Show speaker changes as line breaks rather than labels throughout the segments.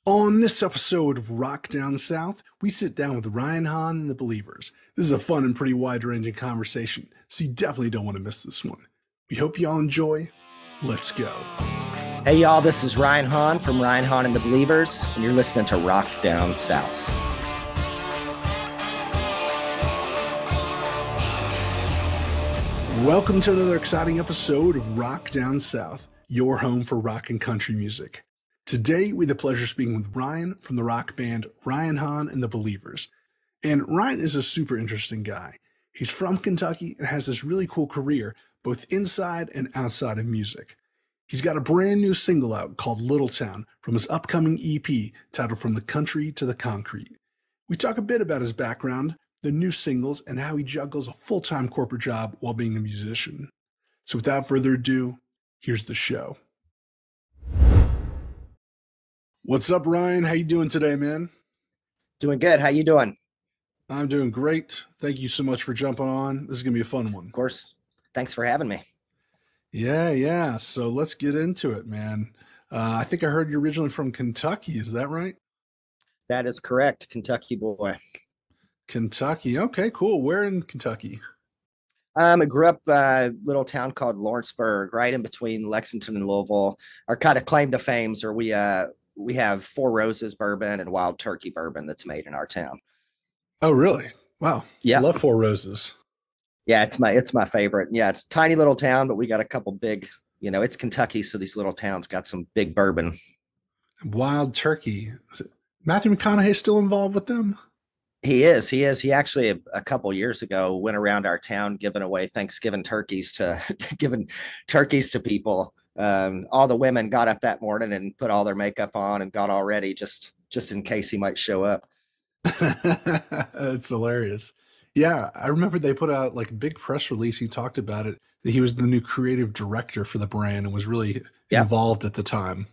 On this episode of Rock Down South, we sit down with Ryan Hahn and the Believers. This is a fun and pretty wide-ranging conversation, so you definitely don't want to miss this one. We hope you all enjoy. Let's go.
Hey y'all, this is Ryan Hahn from Ryan Hahn and the Believers, and you're listening to Rock Down South.
Welcome to another exciting episode of Rock Down South, your home for rock and country music. Today, we have the pleasure of speaking with Ryan from the rock band Ryan Hahn and the Believers. And Ryan is a super interesting guy. He's from Kentucky and has this really cool career, both inside and outside of music. He's got a brand new single out called Little Town from his upcoming EP titled From the Country to the Concrete. We talk a bit about his background, the new singles, and how he juggles a full-time corporate job while being a musician. So without further ado, here's the show. What's up, Ryan? How you doing today, man?
Doing good. How you doing?
I'm doing great. Thank you so much for jumping on. This is going to be a fun one.
Of course. Thanks for having me.
Yeah. So let's get into it, man. I think I heard you're originally from Kentucky. Is that right?
That is correct. Kentucky boy.
Kentucky. Okay, cool. Where in Kentucky?
I grew up a little town called Lawrenceburg, right in between Lexington and Louisville. Our kind of claim to fame, or we have Four Roses bourbon and Wild Turkey bourbon that's made in our town.
Oh, really? Wow.
Yeah.
I love Four Roses.
Yeah, it's my favorite. Yeah, it's a tiny little town, but we got a couple big, it's Kentucky, so these little towns got some big bourbon.
Wild Turkey. Is it Matthew McConaughey still involved with them?
He is. He actually a couple years ago went around our town giving away Thanksgiving turkeys to giving turkeys to people. All the women got up that morning and put all their makeup on and got all ready just in case he might show up.
That's hilarious. Yeah, I remember they put out like a big press release. He talked about it, that he was the new creative director for the brand and was really involved at the time.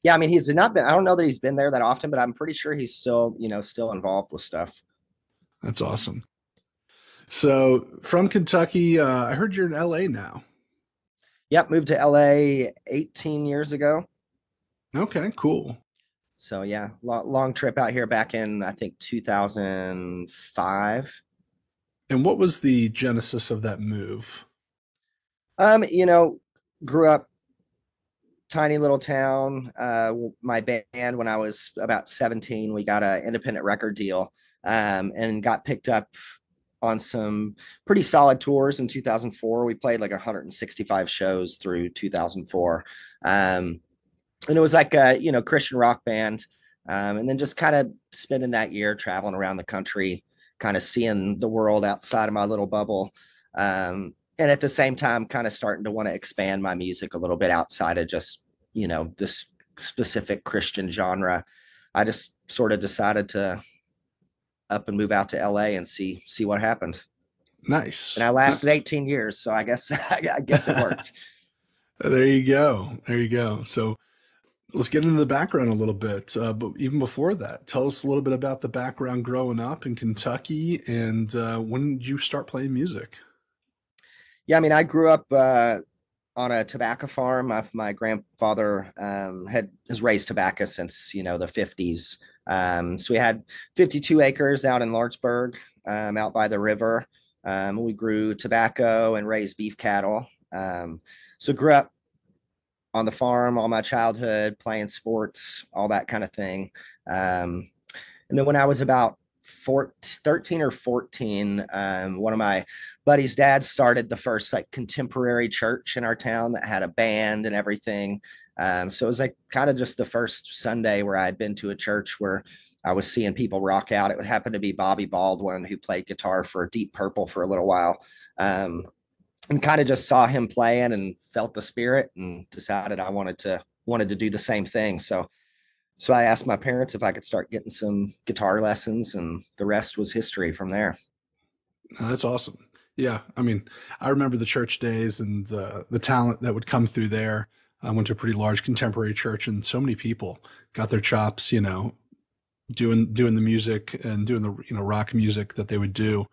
Yeah, I mean, he's not been, I don't know that he's been there that often, but I'm pretty sure he's still involved with stuff.
That's awesome. So from Kentucky, I heard you're in LA now.
Yep, moved to LA 18 years ago.
Okay, cool.
So yeah, long trip out here back in, I think, 2005.
And what was the genesis of that move?
Grew up tiny little town. My band, when I was about 17, we got an independent record deal and got picked up on some pretty solid tours in 2004. We played like 165 shows through 2004. And it was like a, Christian rock band. And then just kind of spending that year traveling around the country, kind of seeing the world outside of my little bubble. And at the same time, kind of starting to want to expand my music a little bit outside of just, this specific Christian genre. I just sort of decided to up and move out to LA and see what happened.
Nice.
And I lasted 18 years. So I guess it worked.
There you go. So let's get into the background a little bit. But even before that, tell us a little bit about the background growing up in Kentucky and when did you start playing music?
Yeah, I mean, I grew up on a tobacco farm. My grandfather has raised tobacco since, the 50s. So we had 52 acres out in Lawrenceburg, out by the river. We grew tobacco and raised beef cattle. So grew up on the farm all my childhood, playing sports, all that kind of thing. And then when I was about 13 or 14, one of my buddy's dads started the first like contemporary church in our town that had a band and everything. So it was like kind of just the first Sunday where I had been to a church where I was seeing people rock out. It would happen to be Bobby Baldwin, who played guitar for Deep Purple for a little while. And kind of just saw him playing and felt the spirit and decided I wanted to do the same thing. So I asked my parents if I could start getting some guitar lessons, and the rest was history from there.
That's awesome. Yeah. I mean, I remember the church days and the talent that would come through there. I went to a pretty large contemporary church and so many people got their chops, doing the music and doing the, rock music that they would do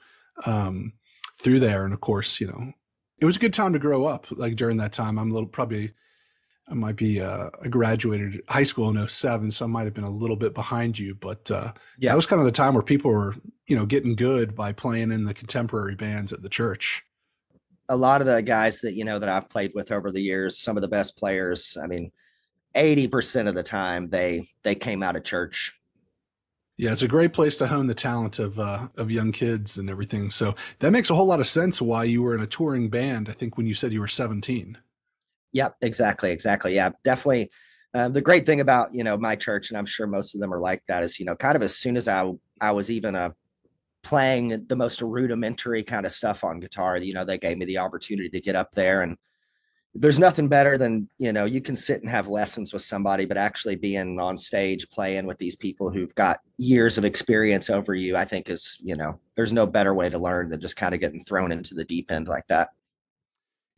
through there. And of course, it was a good time to grow up. Like during that time, I'm probably I might be, I graduated high school in '07, so I might have been a little bit behind you, but that
Yeah.
was kind of the time where people were, getting good by playing in the contemporary bands at the church.
A lot of the guys that, that I've played with over the years, some of the best players, I mean, 80% of the time they came out of church.
Yeah, it's a great place to hone the talent of young kids and everything. So that makes a whole lot of sense why you were in a touring band. I think when you said you were 17.
Yep, exactly, exactly. Yeah, definitely. The great thing about my church, and I'm sure most of them are like that, is kind of as soon as I was even playing the most rudimentary kind of stuff on guitar, they gave me the opportunity to get up there. And there's nothing better than you can sit and have lessons with somebody, but actually being on stage playing with these people who've got years of experience over you, I think is there's no better way to learn than just kind of getting thrown into the deep end like that.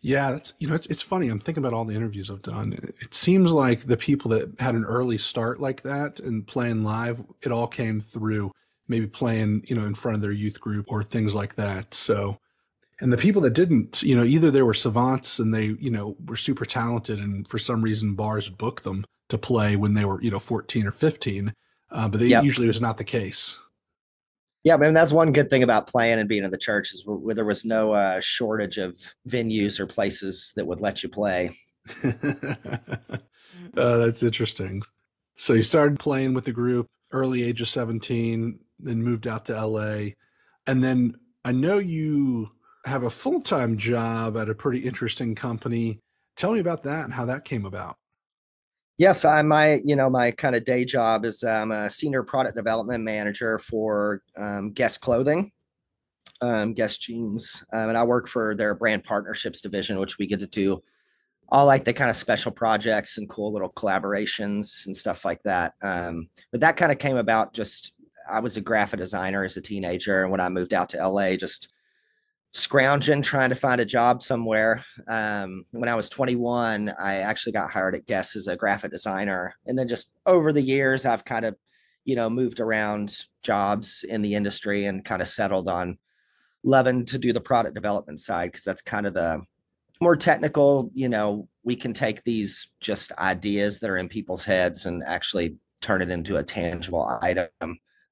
Yeah, that's it's funny. I'm thinking about all the interviews I've done. It seems like the people that had an early start like that and playing live, it all came through maybe playing, in front of their youth group or things like that. So, and the people that didn't, either they were savants and they, were super talented and for some reason bars booked them to play when they were, 14 or 15, but they
Yep.
usually was not the case.
Yeah, man, that's one good thing about playing and being in the church is where there was no shortage of venues or places that would let you play.
That's interesting. So you started playing with the group early age of 17, then moved out to LA. And then I know you have a full-time job at a pretty interesting company. Tell me about that and how that came about.
Yes, my kind of day job is I'm a senior product development manager for Guest Clothing, Guest Jeans, and I work for their brand partnerships division, which we get to do all like the kind of special projects and cool little collaborations and stuff like that. But that kind of came about just I was a graphic designer as a teenager, and when I moved out to LA, just scrounging trying to find a job somewhere. When I was 21, I actually got hired at Guess as a graphic designer, and then just over the years, I've kind of moved around jobs in the industry and kind of settled on loving to do the product development side because that's kind of the more technical. We can take these just ideas that are in people's heads and actually turn it into a tangible item.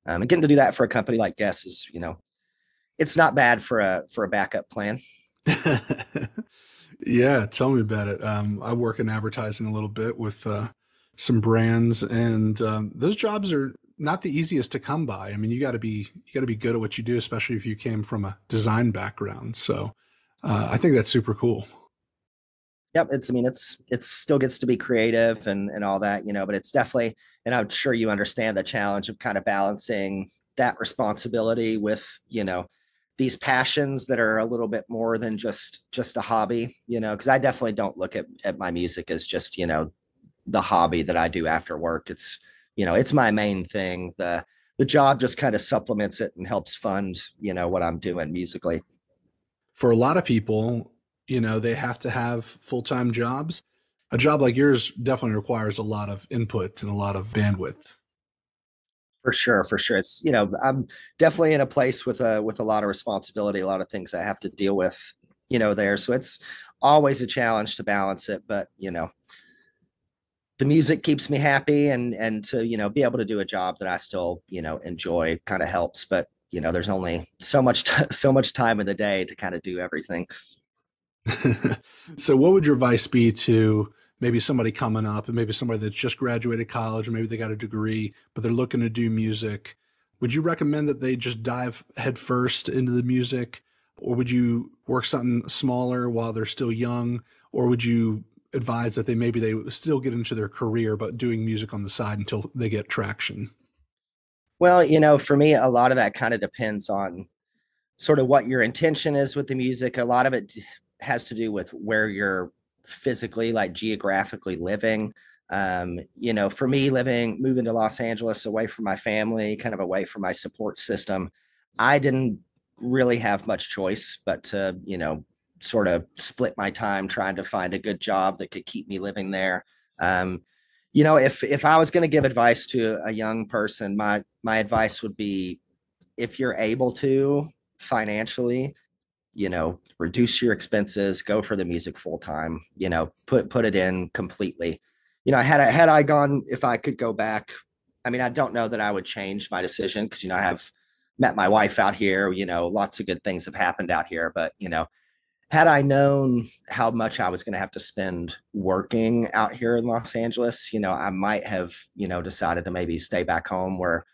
And getting to do that for a company like Guess is it's not bad for a backup plan.
Yeah, tell me about it. I work in advertising a little bit with some brands, and those jobs are not the easiest to come by. I mean, you got to be good at what you do, especially if you came from a design background. So, I think that's super cool.
Yep, I mean it's still gets to be creative and all that, but it's definitely, and I'm sure you understand the challenge of kind of balancing that responsibility with, these passions that are a little bit more than just a hobby, because I definitely don't look at my music as just, the hobby that I do after work. It's, it's my main thing. The job just kind of supplements it and helps fund, what I'm doing musically.
For a lot of people, they have to have full-time jobs. A job like yours definitely requires a lot of input and a lot of bandwidth.
For sure, for sure. It's, I'm definitely in a place with a lot of responsibility, a lot of things I have to deal with, there. So it's always a challenge to balance it, but the music keeps me happy and to, be able to do a job that I still, enjoy kind of helps, but there's only so much so much time in the day to kind of do everything.
So, what would your advice be to maybe somebody coming up and maybe somebody that's just graduated college or maybe they got a degree, but they're looking to do music? Would you recommend that they just dive headfirst into the music, or would you work something smaller while they're still young, or would you advise that they still get into their career but doing music on the side until they get traction?
Well, for me, a lot of that kind of depends on sort of what your intention is with the music. A lot of it has to do with where you're physically, like geographically living. For me, moving to Los Angeles away from my family, kind of away from my support system, I didn't really have much choice but to, sort of split my time trying to find a good job that could keep me living there. Um, if I was going to give advice to a young person, my advice would be if you're able to financially, reduce your expenses, go for the music full time, put it in completely. Had I gone, if I could go back, I mean, I don't know that I would change my decision because, I have met my wife out here, lots of good things have happened out here, but, had I known how much I was going to have to spend working out here in Los Angeles, I might have, decided to maybe stay back home where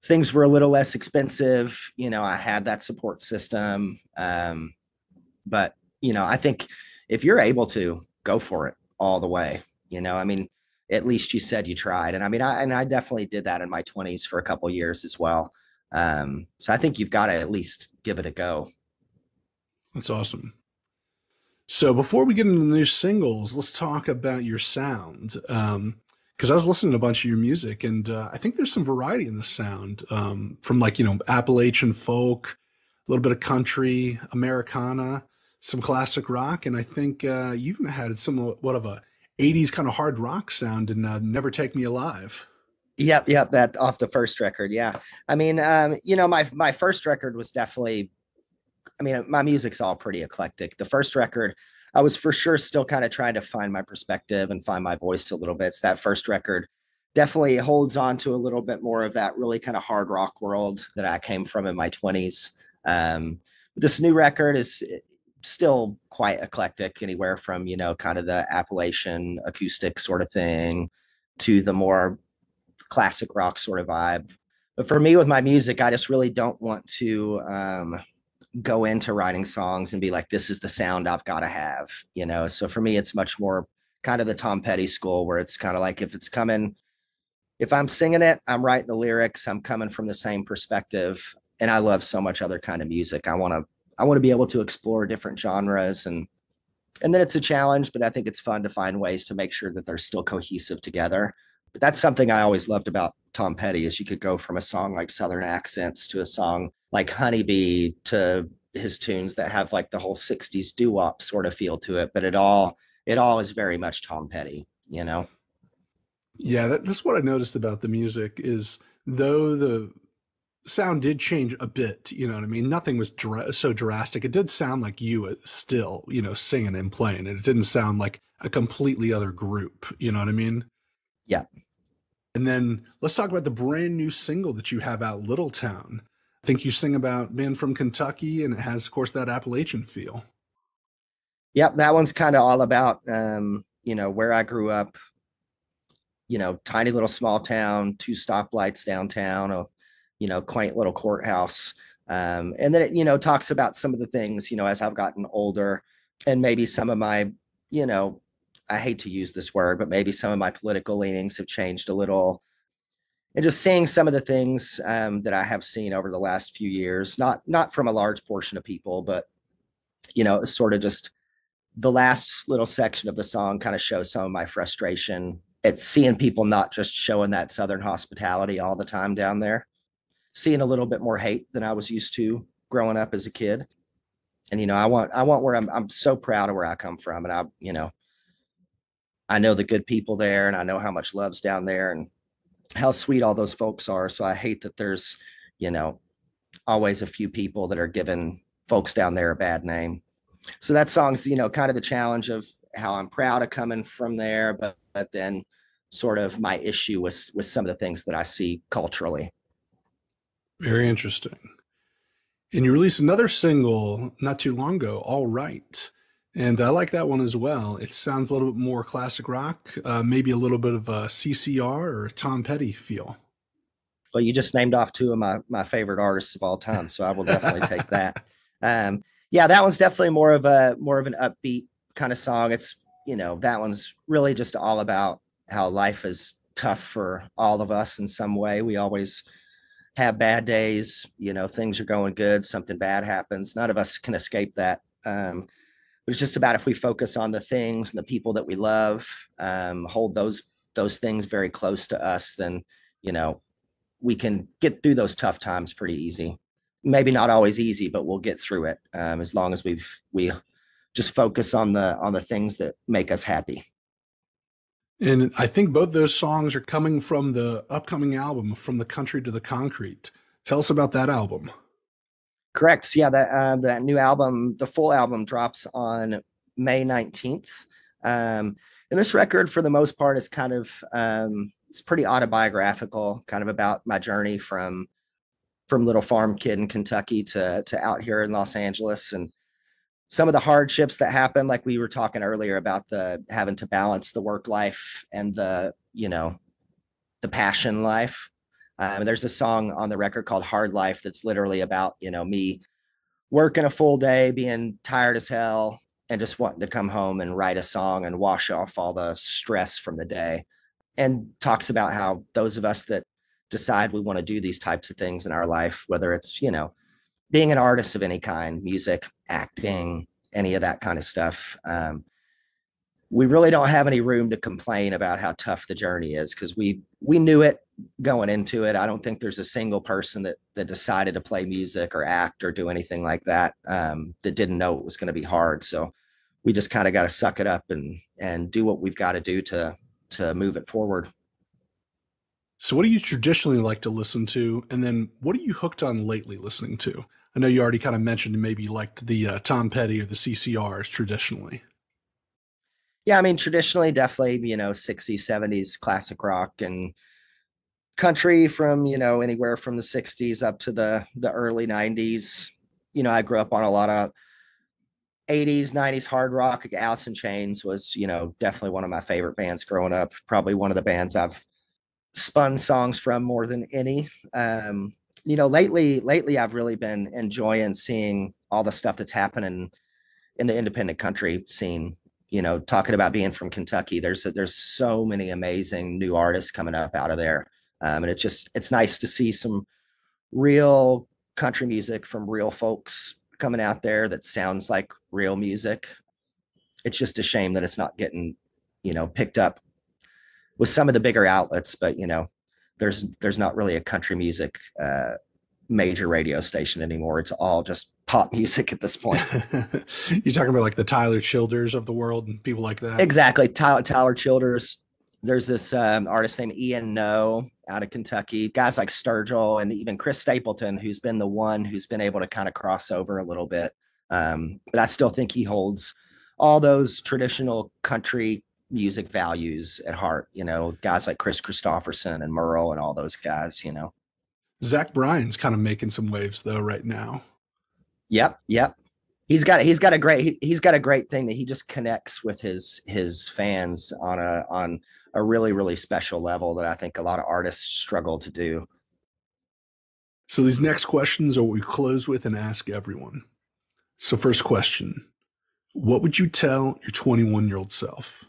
things were a little less expensive. I had that support system. But, I think if you're able to go for it all the way, I mean, at least you said you tried. And I mean, I definitely did that in my 20s for a couple of years as well. So I think you've got to at least give it a go.
That's awesome. So before we get into the new singles, let's talk about your sound. Because I was listening to a bunch of your music, and I think there's some variety in the sound, from like Appalachian folk, a little bit of country, Americana, some classic rock, and I think you even had somewhat of a '80s kind of hard rock sound in "Never Take Me Alive."
Yep, that off the first record. Yeah. I mean, my first record was definitely, I mean, my music's all pretty eclectic. The first record, I was for sure still kind of trying to find my perspective and find my voice a little bit. So that first record definitely holds on to a little bit more of that really kind of hard rock world that I came from in my 20s. This new record is still quite eclectic, anywhere from, kind of the Appalachian acoustic sort of thing to the more classic rock sort of vibe. But for me with my music, I just really don't want to go into writing songs and be like, this is the sound I've got to have, So for me, it's much more kind of the Tom Petty school where it's kind of like if it's coming, if I'm singing it, I'm writing the lyrics, I'm coming from the same perspective. And I love so much other kind of music. I want to be able to explore different genres and then it's a challenge, but I think it's fun to find ways to make sure that they're still cohesive together. But that's something I always loved about Tom Petty is you could go from a song like Southern Accents to a song like Honeybee to his tunes that have like the whole 60s doo-wop sort of feel to it, but it all is very much Tom Petty.
Yeah, that's what I noticed about the music is though the sound did change a bit, you know what I mean? Nothing was so drastic. It did sound like you still, singing and playing, and it didn't sound like a completely other group, you know what I mean?
Yeah.
And then let's talk about the brand new single that you have out, Little Town. I think you sing about being from Kentucky, and it has, of course, that Appalachian feel.
Yep, that one's kind of all about where I grew up, tiny little small town, two stoplights downtown, quaint little courthouse. And then it, talks about some of the things, as I've gotten older and maybe some of my, I hate to use this word, but maybe some of my political leanings have changed a little. And just seeing some of the things that I have seen over the last few years, not from a large portion of people, but sort of just the last little section of the song kind of shows some of my frustration at seeing people not just showing that Southern hospitality all the time down there, seeing a little bit more hate than I was used to growing up as a kid. And I want where I'm so proud of where I come from, and I know the good people there, and I know how much love's down there, and how sweet all those folks are. So I hate that there's you know always a few people that are giving folks down there a bad name. So that song's kind of the challenge of how I'm proud of coming from there, but then sort of my issue with some of the things that I see culturally.
Very interesting. And you released another single not too long ago, All Right. And I like that one as well. It sounds a little bit more classic rock, maybe a little bit of a CCR or a Tom Petty feel.
Well, you just named off two of my favorite artists of all time, so I will definitely take that. Yeah, that one's definitely more of an upbeat kind of song. It's that one's really just all about how life is tough for all of us in some way. We always have bad days. Things are going good, something bad happens. None of us can escape that. But it's just about if we focus on the things and the people that we love, hold those things very close to us, then you know we can get through those tough times pretty easy. Maybe not always easy, but we'll get through it as long as we just focus on the things that make us happy.
And I think both those songs are coming from the upcoming album, From the Country to the Concrete. Tell us about that album.
Correct. Yeah, that new album, the full album, drops on May 19th. And this record, for the most part, is kind of it's pretty autobiographical, kind of about my journey from little farm kid in Kentucky to out here in Los Angeles, and some of the hardships that happen, like we were talking earlier about the having to balance the work life and the passion life. There's a song on the record called Hard Life that's literally about, me working a full day, being tired as hell, and just wanting to come home and write a song and wash off all the stress from the day. And talks about how those of us that decide we want to do these types of things in our life, whether it's, being an artist of any kind, music, acting, any of that kind of stuff, we really don't have any room to complain about how tough the journey is, because we knew it going into it. I don't think there's a single person that decided to play music or act or do anything like that that didn't know it was going to be hard. So we just kind of got to suck it up and do what we've got to do to move it forward.
So what do you traditionally like to listen to? And then what are you hooked on lately listening to? I know you already kind of mentioned maybe you liked the Tom Petty or the CCRs traditionally.
Yeah, I mean, traditionally, definitely, 60s, 70s classic rock and country from, anywhere from the 60s up to the early 90s. I grew up on a lot of 80s, 90s hard rock. Like Alice in Chains was, definitely one of my favorite bands growing up. Probably one of the bands I've spun songs from more than any. Lately I've really been enjoying seeing all the stuff that's happening in the independent country scene. Talking about being from Kentucky, there's so many amazing new artists coming up out of there, and it's nice to see some real country music from real folks coming out there that sounds like real music. It's just a shame that it's not getting picked up with some of the bigger outlets, but there's not really a country music major radio station anymore. It's all just pop music at this point.
You're talking about like the Tyler Childers of the world and people like that.
Exactly. Tyler Childers. There's this artist named Ian No out of Kentucky, guys like Sturgill, and even Chris Stapleton, who's been the one who's been able to kind of cross over a little bit. But I still think he holds all those traditional country music values at heart. Guys like Chris Christopherson and Merle and all those guys.
Zach Bryan's kind of making some waves though right now.
Yep. He's got a great thing that he just connects with his fans on a really, really special level that I think a lot of artists struggle to do.
So these next questions are what we close with and ask everyone. So first question, what would you tell your 21-year-old self?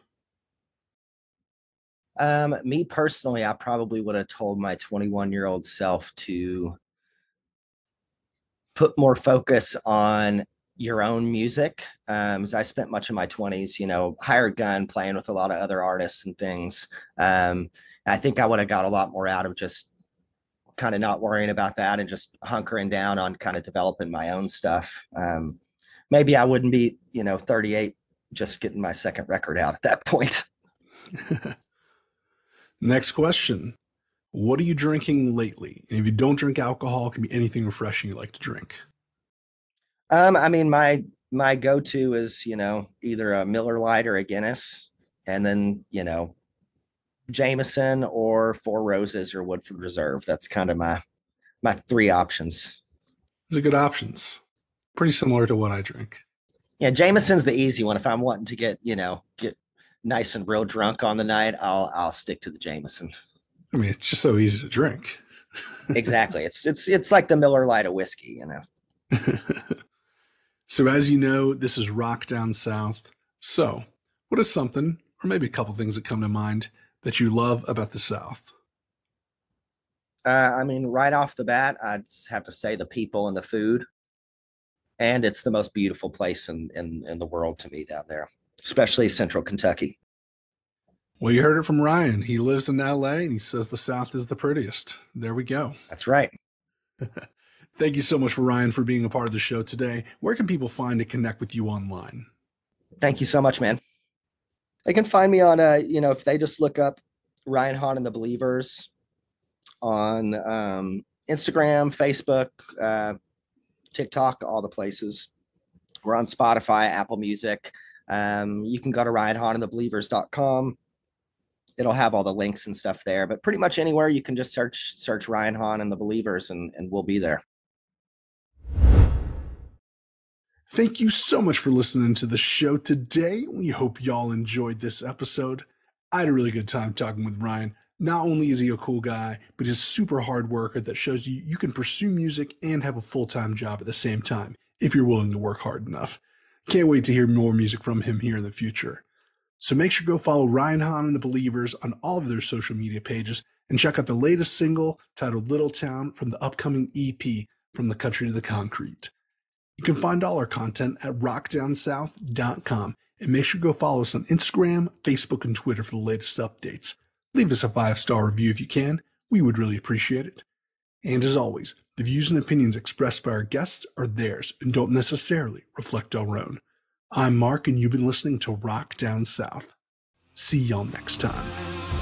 Me personally, I probably would have told my 21-year-old self to put more focus on your own music. As I spent much of my 20s, hired gun, playing with a lot of other artists and things. I think I would have got a lot more out of just kind of not worrying about that and just hunkering down on kind of developing my own stuff. Maybe I wouldn't be, 38, just getting my second record out at that point.
Next question. What are you drinking lately? And if you don't drink alcohol, it can be anything refreshing you like to drink.
I mean, my go-to is, either a Miller Lite or a Guinness, and then, Jameson or Four Roses or Woodford Reserve. That's kind of my three options.
Those are good options. Pretty similar to what I drink.
Yeah, Jameson's the easy one. If I'm wanting to get nice and real drunk on the night, I'll stick to the Jameson.
I mean, it's just so easy to drink.
Exactly. It's like the Miller Lite of whiskey,
So as you know, this is Rock Down South. So what is something, or maybe a couple things that come to mind, that you love about the South?
I mean, right off the bat, I just have to say the people and the food. And it's the most beautiful place in the world to me down there, especially Central Kentucky.
Well, you heard it from Ryan. He lives in LA and he says the South is the prettiest. There we go.
That's right.
Thank you so much for Ryan for being a part of the show today. Where can people find to connect with you online?
Thank you so much, man. They can find me on if they just look up Ryan Hahn and the Believers on Instagram, Facebook, TikTok, all the places. We're on Spotify, Apple Music. You can go to ryanhahnandthebelievers.com. It'll have all the links and stuff there, but pretty much anywhere you can just search Ryan Hahn and the Believers, and we'll be there.
Thank you so much for listening to the show today. We hope y'all enjoyed this episode. I had a really good time talking with Ryan. Not only is he a cool guy, but he's a super hard worker that shows you can pursue music and have a full-time job at the same time if you're willing to work hard enough. Can't wait to hear more music from him here in the future. So make sure to go follow Ryan Hahn and the Believers on all of their social media pages and check out the latest single titled Little Town from the upcoming EP, From the Country to the Concrete. You can find all our content at rockdownsouth.com, and make sure to go follow us on Instagram, Facebook, and Twitter for the latest updates. Leave us a 5-star review if you can. We would really appreciate it. And as always, the views and opinions expressed by our guests are theirs and don't necessarily reflect our own. I'm Mark, and you've been listening to Rock Down South. See y'all next time.